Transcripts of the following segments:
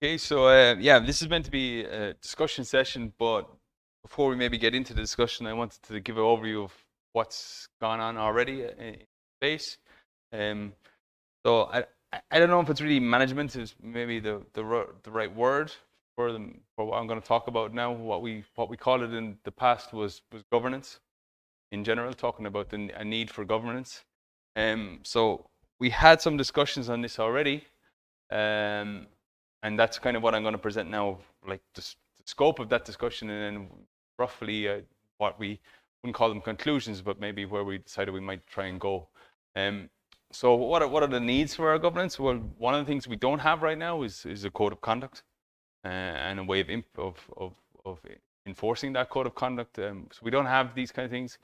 Okay, so yeah, this is meant to be a discussion session, but before we maybe get into the discussion, I wanted to give an overview of what's gone on already in space. Um, so I don't know if it's really management is maybe the right word for what I'm going to talk about now. What we call it in the past was governance in general, talking about a need for governance. So we had some discussions on this already. Um, and that's kind of what I'm going to present now, like the scope of that discussion, and then roughly what we wouldn't call them conclusions, but maybe where we decided we might try and go. So what are the needs for our governance? Well, one of the things we don't have right now is a code of conduct and a way of enforcing that code of conduct. So we don't have these kind of things.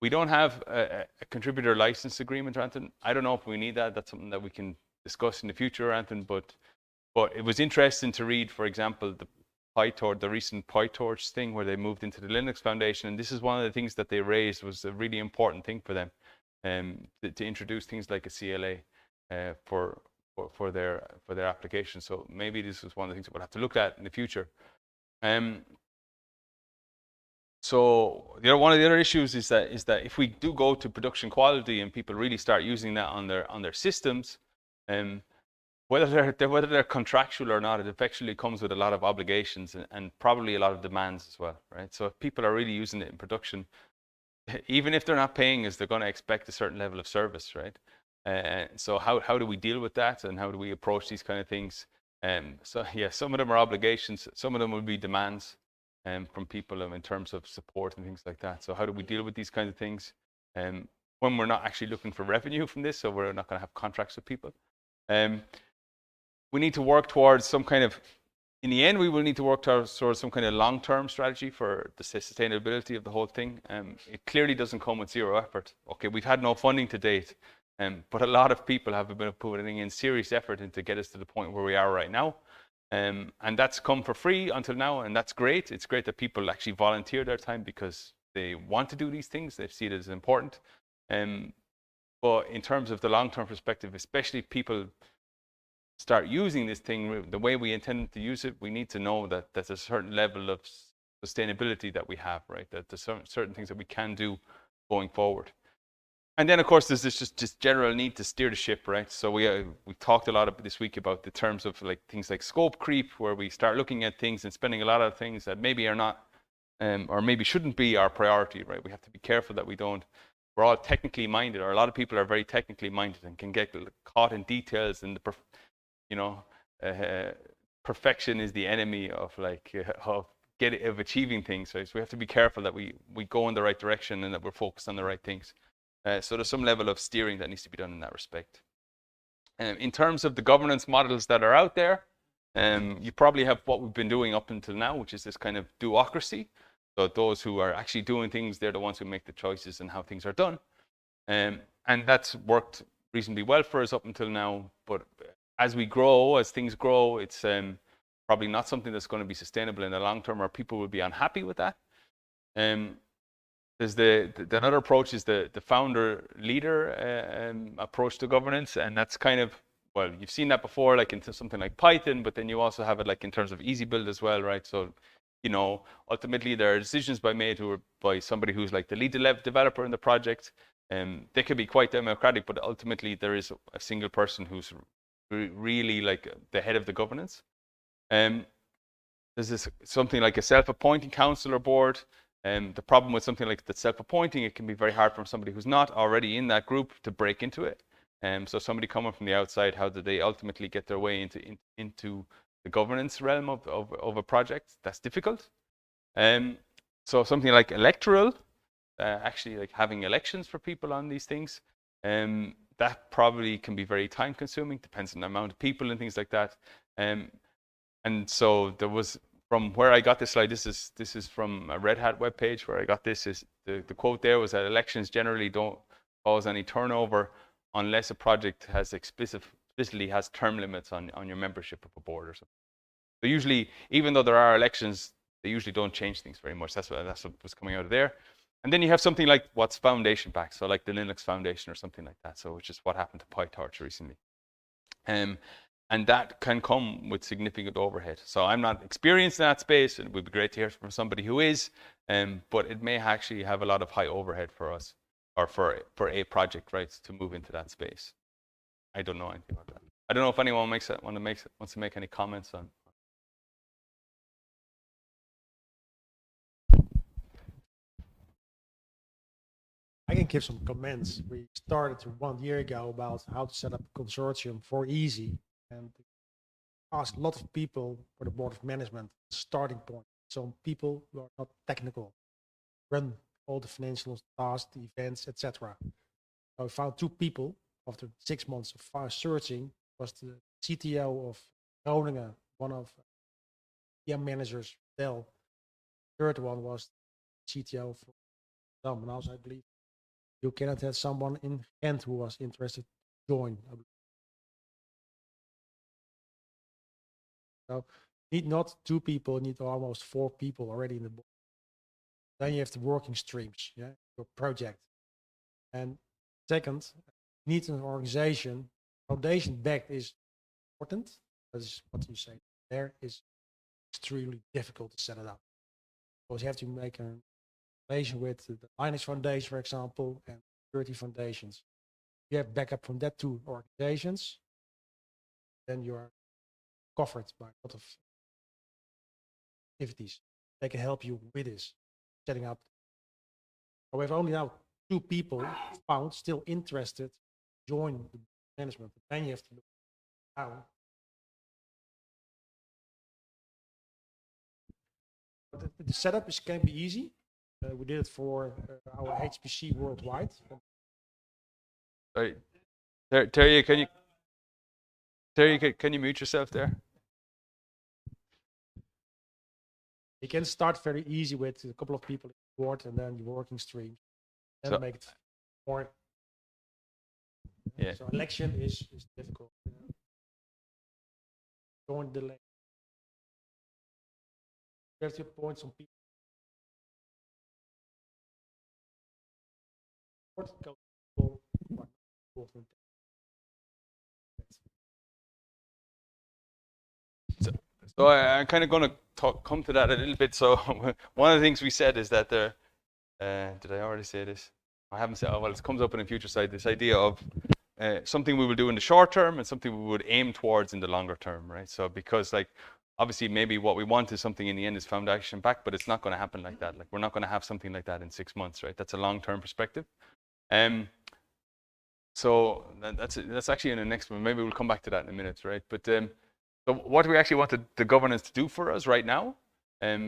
We don't have a contributor license agreement or anything. I don't know if we need that. That's something that we can discuss in the future or anything, but it was interesting to read, for example, the recent PyTorch thing where they moved into the Linux Foundation, and this is one of the things that they raised was a really important thing for them, to introduce things like a CLA for their application. So maybe this is one of the things that we'll have to look at in the future. So one of the other issues is that if we do go to production quality and people really start using that on their systems, whether they're contractual or not, it effectively comes with a lot of obligations and probably a lot of demands as well, right? So if people are really using it in production, even if they're not paying us, they're going to expect a certain level of service, right? So how do we deal with that, and how do we approach these kind of things? So yeah, some of them are obligations, some of them will be demands from people in terms of support and things like that. So how do we deal with these kinds of things when we're not actually looking for revenue from this, so we're not going to have contracts with people? We need to work towards some kind of, in the end, we will need to work towards some kind of long-term strategy for the sustainability of the whole thing. It clearly doesn't come with zero effort. Okay, we've had no funding to date, but a lot of people have been putting in serious effort to get us to the point where we are right now. And that's come for free until now, and that's great. It's great that people actually volunteer their time because they want to do these things. They see it as important. But in terms of the long-term perspective, especially if people start using this thing the way we intend to use it, we need to know that there's a certain level of sustainability that we have, right? That there's certain things that we can do going forward. And then, of course, there's this general need to steer the ship, right? So we talked a lot this week about the terms of like things like scope creep, where we start looking at things and spending a lot of things that maybe are not, or maybe shouldn't be our priority, right? We have to be careful that we don't. We're all technically minded, or a lot of people are very technically minded and can get caught in details and perfection is the enemy of of achieving things. Right? So we have to be careful that we go in the right direction and that we're focused on the right things. So there's some level of steering that needs to be done in that respect. In terms of the governance models that are out there, you probably have what we've been doing up until now, which is this kind of duocracy. So those who are actually doing things, they're the ones who make the choices and how things are done. And that's worked reasonably well for us up until now. But as things grow, it's probably not something that's going to be sustainable in the long term, or people will be unhappy with that. There's another approach is the founder leader approach to governance, and that's kind of, well, you've seen that before, like into something like Python, but then you also have it like in terms of EasyBuild as well, right? So, ultimately there are decisions by somebody who's like the lead developer in the project. They could be quite democratic, but ultimately there is a single person who's really like the head of the governance. There's something like a self-appointing council or board. The problem with something like the self-appointing, it can be very hard for somebody who's not already in that group to break into it. So somebody coming from the outside, how do they ultimately get their way into the governance realm of a project? That's difficult. So something like electoral, actually like having elections for people on these things, that probably can be very time consuming, depends on the amount of people and things like that. And so there was, from where I got this slide, this is from a Red Hat webpage where I got this, is the quote there was that elections generally don't cause any turnover unless a project has explicitly has term limits on your membership of a board or something. So usually, even though there are elections, they usually don't change things very much. That's what was coming out of there. And then you have something like what's foundation backed, so like the Linux Foundation or something like that. So which is what happened to PyTorch recently. And that can come with significant overhead. So I'm not experienced in that space, and it would be great to hear from somebody who is, but it may actually have a lot of high overhead for us, or for a project, right, to move into that space. I don't know anything about that. I don't know if anyone wants to make any comments on. I can give some comments. We started 1 year ago about how to set up a consortium for EESSI, and asked a lot of people for the board of management starting point. Some people who are not technical, run all the financial tasks, the events, etc. So I found 2 people after 6 months of searching. Was the CTO of Groningen, one of the managers, Dell. Third one was CTO for someone else, I believe. You cannot have someone in Ghent who was interested to join. So need not 2 people, need almost 4 people already in the board. Then you have the working streams, yeah, your project. And second, need an organization. Foundation backed is important. That is what you say. There is extremely difficult to set it up. Because you have to make a relation with the Linux Foundation, for example, and security foundations. You have backup from that 2 organizations, then you are covered by a lot of activities. They can help you with this, setting up. But we have only now 2 people found still interested to join the management. But then you have to look how. But the setup can be easy. We did it for our HPC worldwide. Sorry, Terry, can you mute yourself there? You can start very easy with a couple of people in the board and then your working stream, then so, make it more. Yeah. So election is difficult. Join the lane. You have to appoint some people. So I'm kind of going to come to that a little bit. So one of the things we said is that there, did I already say this? I haven't said, oh, well, it comes up in the future side, this idea of something we will do in the short term and something we would aim towards in the longer term, right? So because like, obviously maybe what we want is something in the end is foundation back, but it's not going to happen like that. Like we're not going to have something like that in 6 months, right? That's a long-term perspective. So that's actually in the next one. Maybe we'll come back to that in a minute, right? But so what do we actually want the governance to do for us right now?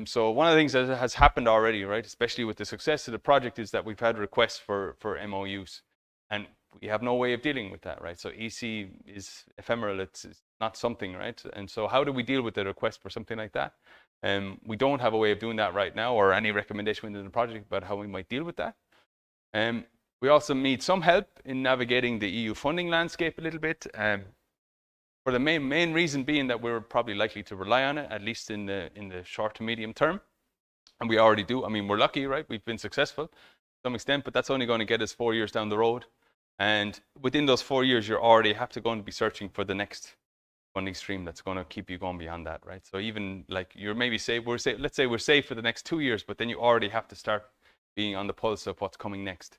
So one of the things that has happened already, right, especially with the success of the project, is that we've had requests for MOUs, and we have no way of dealing with that, right? So EESSI is ephemeral; it's not something, right? And so how do we deal with the request for something like that? We don't have a way of doing that right now, or any recommendation within the project about how we might deal with that. We also need some help in navigating the EU funding landscape a little bit. For the main reason being that we're probably likely to rely on it, at least in the short to medium term. And we already do. I mean, we're lucky, right? We've been successful to some extent, but that's only going to get us 4 years down the road. And within those 4 years, you're already have to go and be searching for the next funding stream that's going to keep you going beyond that, right? So even like you're maybe safe, let's say we're safe for the next 2 years, but then you already have to start being on the pulse of what's coming next.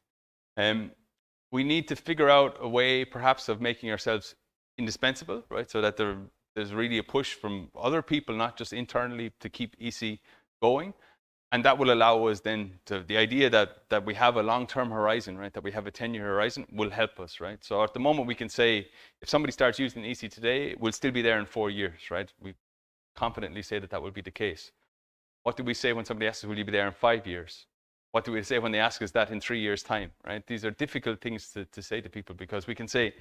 We need to figure out a way perhaps of making ourselves indispensable, right? So that there's really a push from other people, not just internally, to keep EESSI going. And that will allow us then to, the idea that we have a long-term horizon, right? That we have a 10-year horizon will help us, right? So at the moment we can say, if somebody starts using EESSI today, it will still be there in 4 years, right? We confidently say that will be the case. What do we say when somebody asks us, will you be there in 5 years? What do we say when they ask us that in 3 years' time, right? These are difficult things to say to people, because we can say,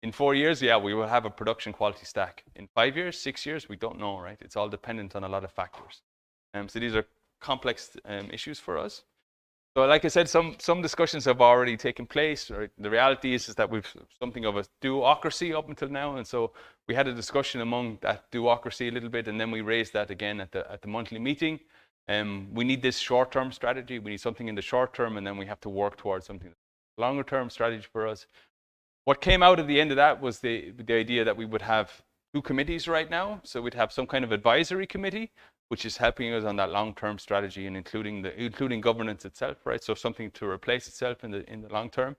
in 4 years, yeah, we will have a production quality stack. In 5 years, 6 years, we don't know, right? It's all dependent on a lot of factors. So these are complex issues for us. So like I said, some discussions have already taken place. Right? The reality is that we've something of a duocracy up until now. And so we had a discussion among that duocracy a little bit, and then we raised that again at the monthly meeting. We need this short-term strategy. We need something in the short term, and then we have to work towards something longer-term strategy for us. What came out at the end of that was the idea that we would have two committees right now. So we'd have some kind of advisory committee, which is helping us on that long-term strategy and including governance itself, right? So something to replace itself in the long term.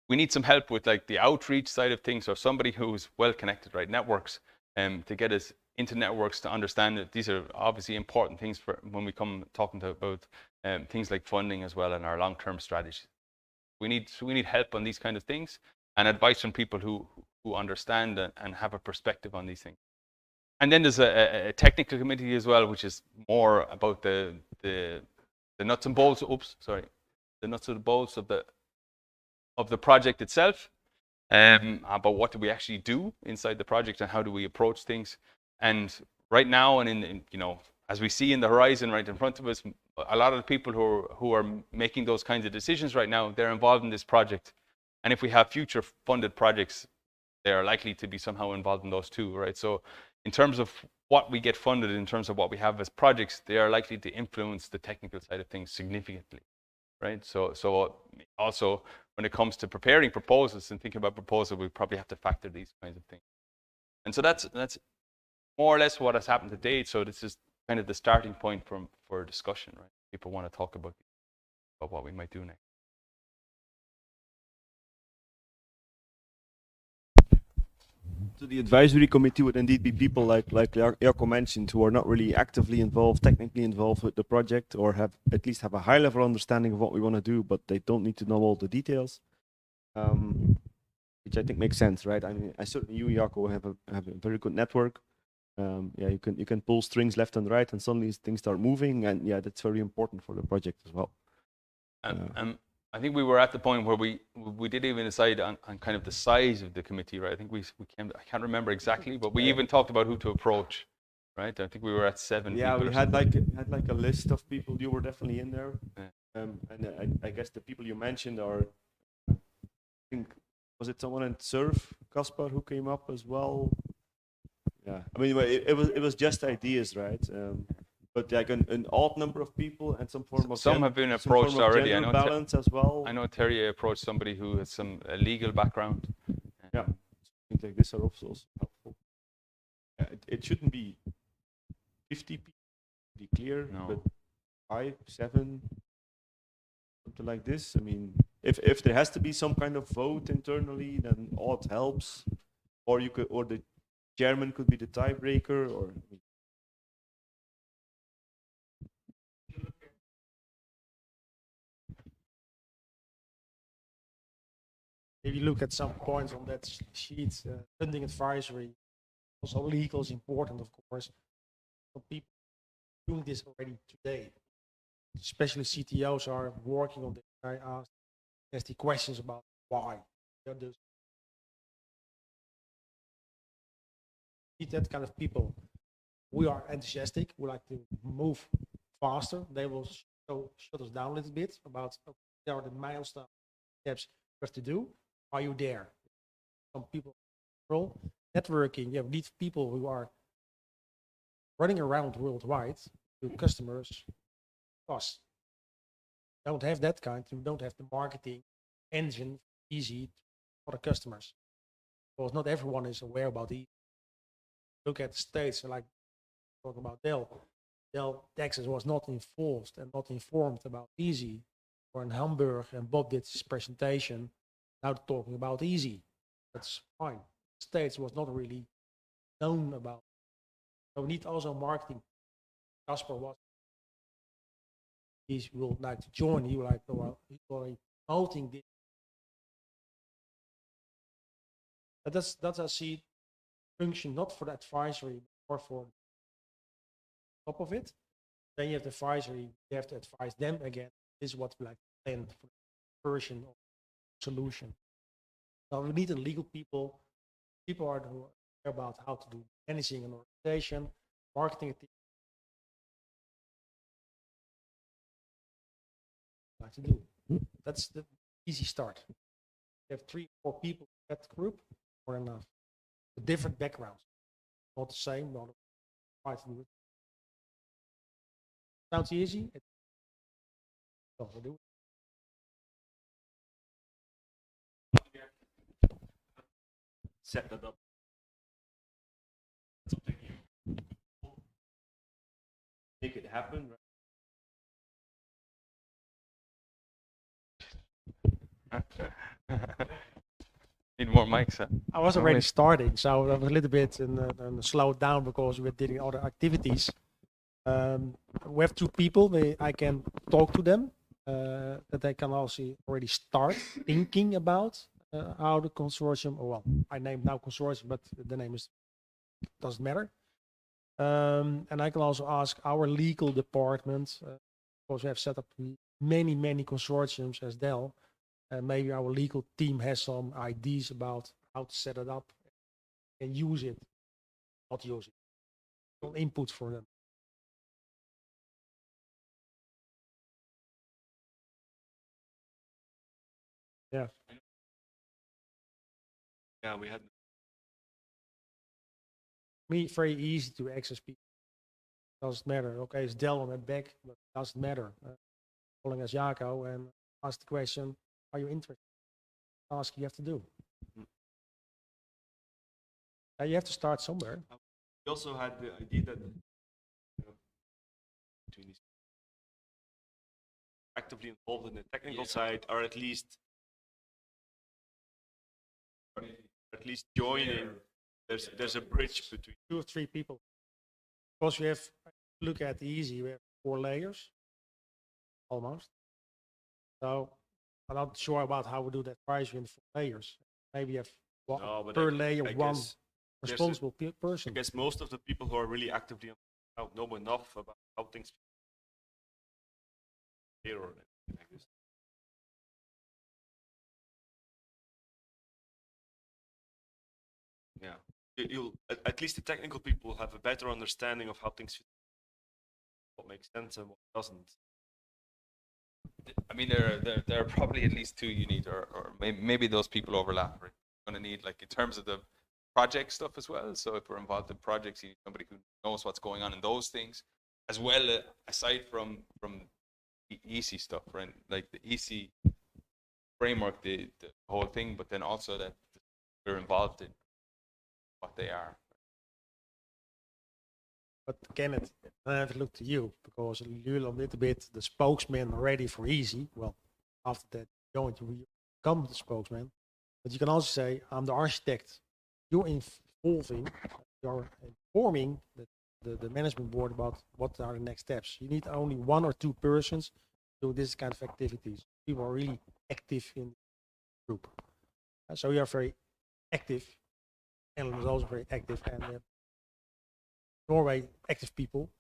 We need some help with like the outreach side of things, or somebody who's well connected, right? Networks, to get us into networks to understand that these are obviously important things for when we come talking about things like funding as well and our long-term strategies. We need help on these kind of things and advice from people who understand and have a perspective on these things. And then there's a technical committee as well, which is more about the nuts and bolts. The nuts and bolts of the project itself. About what do we actually do inside the project and how do we approach things. And right now, and in you know, as we see in the horizon right in front of us, a lot of the people who are making those kinds of decisions right now, they're involved in this project. And if we have future funded projects, they are likely to be somehow involved in those too, right? So in terms of what we get funded, in terms of what we have as projects, they are likely to influence the technical side of things significantly, right? So also when it comes to preparing proposals and thinking about proposal, we probably have to factor these kinds of things. And so that's more or less what has happened to date. So this is kind of the starting point for discussion, right? People want to talk about what we might do next. So the advisory committee would indeed be people like Jarko mentioned, who are not really actively involved, technically involved with the project, or have at least have a high level understanding of what we want to do, but they don't need to know all the details. Which I think makes sense, right? I mean, I certainly, you, Jarko, have a very good network. Yeah, you can pull strings left and right, and suddenly things start moving, and yeah, that's very important for the project as well. I think we were at the point where we did even decide on kind of the size of the committee, right? I think we came, I can't remember exactly, but we even talked about who to approach, right? I think we were at 7 people. Yeah, we had like a list of people. You were definitely in there. Yeah. And I guess the people you mentioned are, I think, was it someone in Surf, Caspar, who came up as well? Yeah, I mean, it was just ideas, right? But like an odd number of people and some form of some have been approached already. I know balance as well. I know Terry approached somebody who has some legal background. Yeah, things like this are also helpful. Yeah, it shouldn't be 50 people, to be clear, No. but 5, 7, something like this. I mean, if there has to be some kind of vote internally, then odd helps, or the chairman could be the tiebreaker, or. If you look at some points on that sheet, funding advisory, also legal is important, of course. For people doing this already today, especially CTOs are working on this. I ask the questions about why. Need that kind of people. We are enthusiastic. We like to move faster. They will shut us down a little bit about there are the milestone steps you have to do. Are you there? Some people networking. You need people who are running around worldwide to customers. Cost. Don't have that kind. You don't have the marketing engine easy for the customers. Because not everyone is aware about the. Look at the States, like talking about Dell. Dell Texas was not enforced and not informed about EESSI. Or in Hamburg, and Bob did his presentation. Now talking about EESSI. That's fine. States was not really known about. So we need also marketing. Casper was. He will like to join. He will like to promoting this. But that's I see function not for the advisory, or for top of it. Then you have the advisory. You have to advise them again. This is what we like to plan for the version of solution. Now we need a legal people. People are who care about how to do managing an organization, marketing. Like to do. That's the easy start. You have 3 or 4 people in that group, or enough. With different backgrounds, not the same. Not try to do it. Sounds easy. Don't do it. Set that up. happen. Need more mics, huh? I was Oh, already wait. starting, so I was a little bit slowed down because we were doing other activities. We have two people. I can talk to them. That they can also already start thinking about how the consortium. Or well, I named now consortium, but the name doesn't matter. And I can also ask our legal department, because we have set up many consortiums as Dell. Maybe our legal team has some ideas about how to set it up and use it, not use it. Some input for them. Yeah. Yeah, we had. Me, very easy to access people. Doesn't matter. Okay, it's Dell on my back, but doesn't matter. Calling as Jaco and ask the question, are you interested? Ask you have to do. You have to start somewhere. We also had the idea that between these actively involved in the technical side are at least joining. There's a bridge between 2 or 3 people. Because we have, look at EESSI, we have 4 layers, almost. So I'm not sure about how we do that pricing in 4 layers. Maybe you have one, per layer one responsible person. I guess most of the people who are really actively know enough about how things here or like this. Yeah, you'll at least the technical people have a better understanding of how things fit, what makes sense and what doesn't. I mean, there are probably at least 2 you need, or maybe those people overlap. Right? You're going to need, like, in terms of the project stuff as well. So if we're involved in projects, you need somebody who knows what's going on in those things, as well, aside from the EESSI stuff, right? Like the EESSI framework, the whole thing, but then also that we're involved in what they are. But Kenneth, I have to look to you because you're a little bit the spokesman already for EESSI. Well, after that, you're going to become the spokesman. But you can also say, I'm the architect. You're involving, you're informing the management board about what are the next steps. You need only 1 or 2 persons do this kind of activities. People are really active in the group. So you are very active. Ellen is also very active, and Norway active people.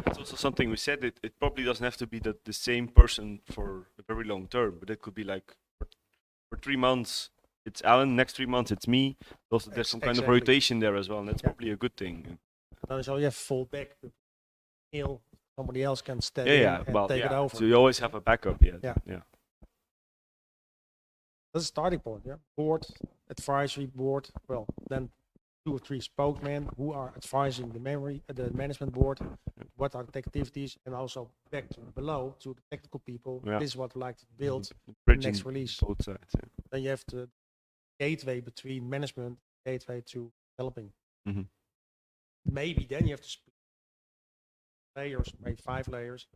It's also something we said. It probably doesn't have to be the same person for a very long term, but it could be like for 3 months it's Alan, next 3 months it's me. Also, there's some kind of rotation there as well, and that's probably a good thing. So you have full back. Somebody else can step in and take it over. So you always have a backup. Yeah. That's a starting point. Yeah. Board, advisory board. Well, then 2 or 3 spokesmen who are advising the management board. What are the activities, and also back to below to the technical people. Yeah. This is what we like to build. Bridging next release. Both sides. Yeah. Then you have the gateway between management, gateway to developing. Mm-hmm. Maybe then you have to split layers, maybe 5 layers.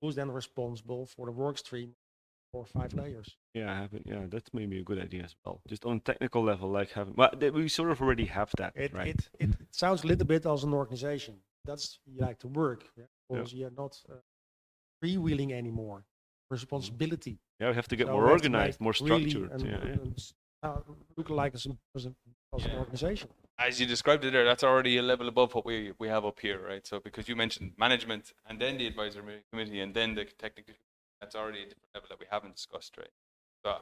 Who's then responsible for the work stream for 5 layers? Yeah, I have it. Yeah, that's maybe a good idea as well. Just on technical level, like having. Well, we sort of already have that, right? It sounds a little bit as an organization. That's you like to work, because you're not freewheeling anymore. Responsibility. Yeah, we have to get more organized, more structured. Look like as an organization. As you described it there, that's already a level above what we have up here, right? So because you mentioned management and then the advisory committee and then the technical, that's already a different level that we haven't discussed, right? So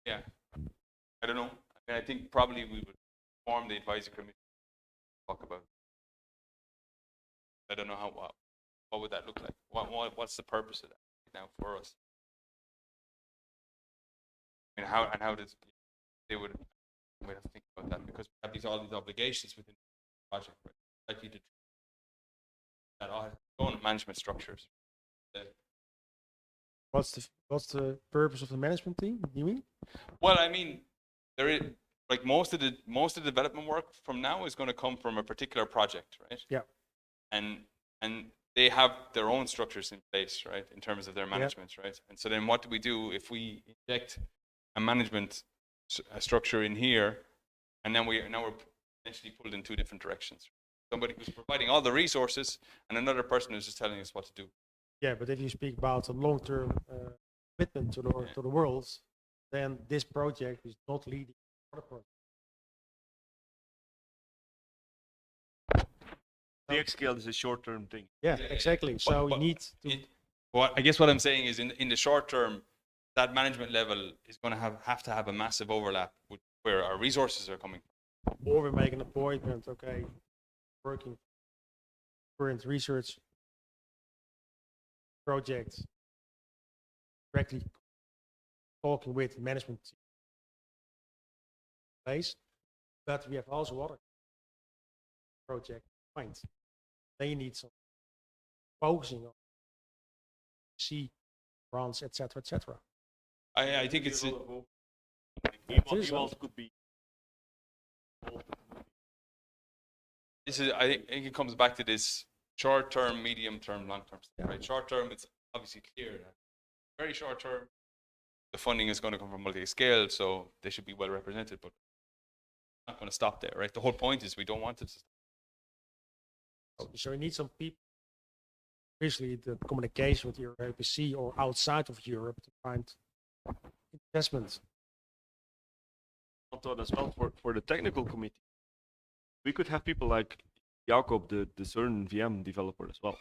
yeah, I don't know. I mean, I think probably we would form the advisory committee, talk about. I don't know what would that look like? What's the purpose of that now for us? I mean, how does they would we have to think about that, because we have all these obligations within the project, right? Like you did that own management structures. What's the purpose of the management team? You mean? Well, I mean, there is like most of the development work from now is going to come from a particular project, right? Yeah. And they have their own structures in place, right, in terms of their management, right? And so then what do we do if we inject a management structure in here, and then we're potentially pulled in two different directions? Somebody who's providing all the resources, and another person who's just telling us what to do. Yeah, but if you speak about a long-term commitment to the world, then this project is not leading other projects. The scale is a short-term thing. Yeah, exactly. So you need to. Well, I guess what I'm saying is, in the short term, that management level is going to have to have a massive overlap with where our resources are coming from. Or we make an appointment. Okay, working current research projects, directly talking with management place, but we have also other projects in mind. They need some focusing on C, France, etc., etc. I think it's. He also could be. This is. I think it comes back to this short term, medium term, long term. Right. Short term, it's obviously clear that very short term, the funding is going to come from multi-scale, so they should be well represented. But not going to stop there, right? The whole point is we don't want it to stop. So we need some people, especially the communication with your APC or outside of Europe, to find investments. I thought as well for the technical committee, we could have people like Jacob, the CERN VM developer as well,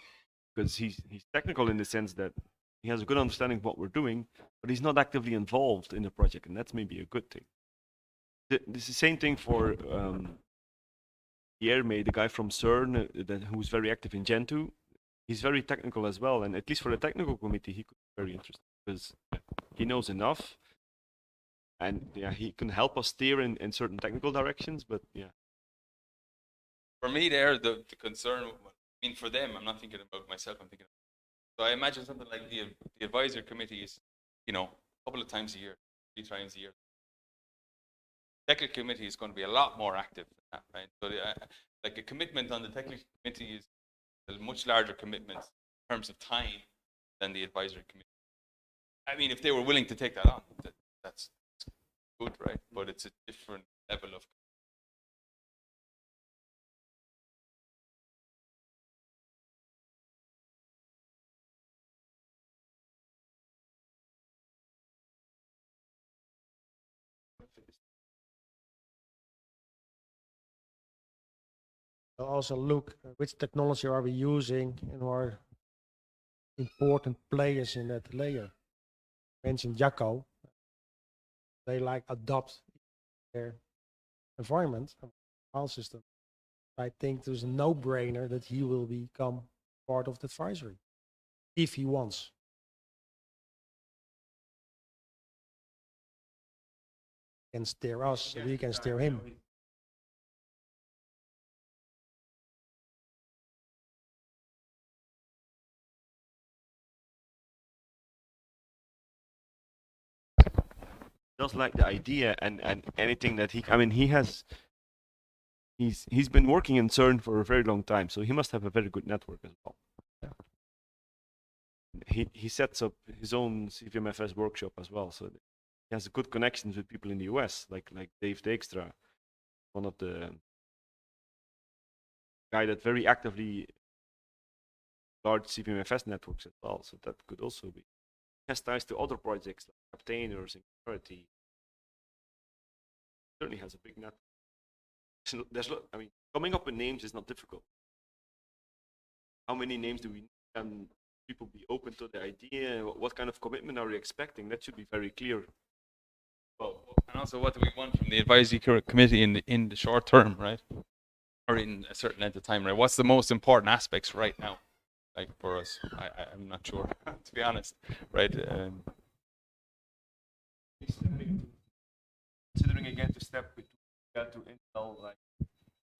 because he's technical in the sense that he has a good understanding of what we're doing, but he's not actively involved in the project, and that's maybe a good thing. This is the same thing for Pierre, the guy from CERN, who's very active in Gen2. He's very technical as well, and at least for the technical committee, he could be very interesting because he knows enough, and yeah, he can help us steer in certain technical directions. But yeah, for me, there the concern. I mean, for them, I'm not thinking about myself. I'm thinking. So I imagine something like the advisory committee is, a couple of times a year, 3 times a year. Technical committee is going to be a lot more active than that, right? So like a commitment on the technical committee is a much larger commitment in terms of time than the advisory committee. I mean, if they were willing to take that on, that's good, right? But it's a different level of. Also look which technology are we using and are important players in that layer. Mentioned Jacco. They adopt their environment, file system. I think there's a no-brainer that he will become part of the advisory if he wants. He can steer us, so we can steer him. Just like the idea and anything that he's been working in CERN for a very long time, so he must have a very good network as well. Yeah. He sets up his own CVMFS workshop as well, so he has good connections with people in the US, like Dave Dijkstra, one of the guy that very actively large CVMFS networks as well, so that could also be. He has ties to other projects like Captain or Singularity. Certainly has a big network. So coming up with names is not difficult. How many names do we need? Can people be open to the idea? What kind of commitment are we expecting? That should be very clear. Well, and also, what do we want from the advisory committee in the short term, right? Or in a certain length of time, right? What's the most important aspects right now? Like for us, I'm not sure, to be honest, right? Considering again to step with that to Intel, like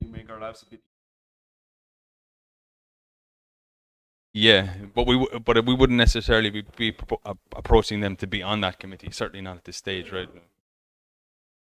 you make our lives a bit. Yeah, but we wouldn't necessarily be approaching them to be on that committee. Certainly not at this stage, right?